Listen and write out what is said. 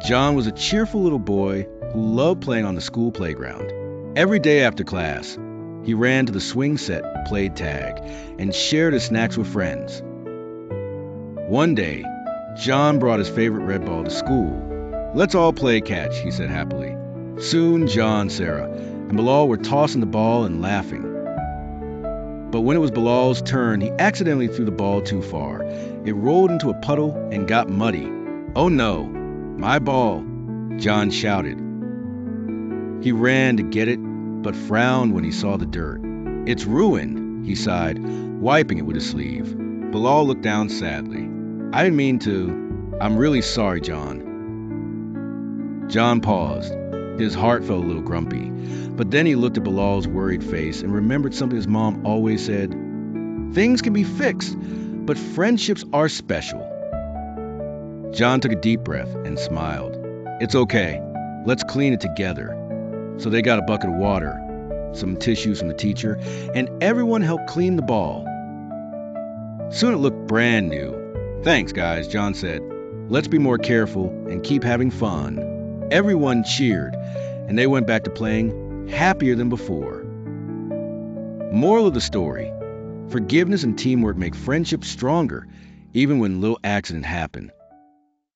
John was a cheerful little boy who loved playing on the school playground. Every day after class, he ran to the swing set, played tag, and shared his snacks with friends. One day, John brought his favorite red ball to school. "Let's all play catch," he said happily. Soon John, Sarah, and Bilal were tossing the ball and laughing. But when it was Bilal's turn, he accidentally threw the ball too far. It rolled into a puddle and got muddy. "Oh no, my ball," John shouted. He ran to get it, but frowned when he saw the dirt. "It's ruined," he sighed, wiping it with his sleeve. Bilal looked down sadly. "I didn't mean to. I'm really sorry, John." John paused. His heart felt a little grumpy, but then he looked at Bilal's worried face and remembered something his mom always said: "Things can be fixed, but friendships are special." John took a deep breath and smiled. "It's okay. Let's clean it together." So they got a bucket of water, some tissues from the teacher, and everyone helped clean the ball. Soon it looked brand new. "Thanks, guys," John said. "Let's be more careful and keep having fun." Everyone cheered, and they went back to playing, happier than before. Moral of the story: forgiveness and teamwork make friendships stronger, even when little accidents happen.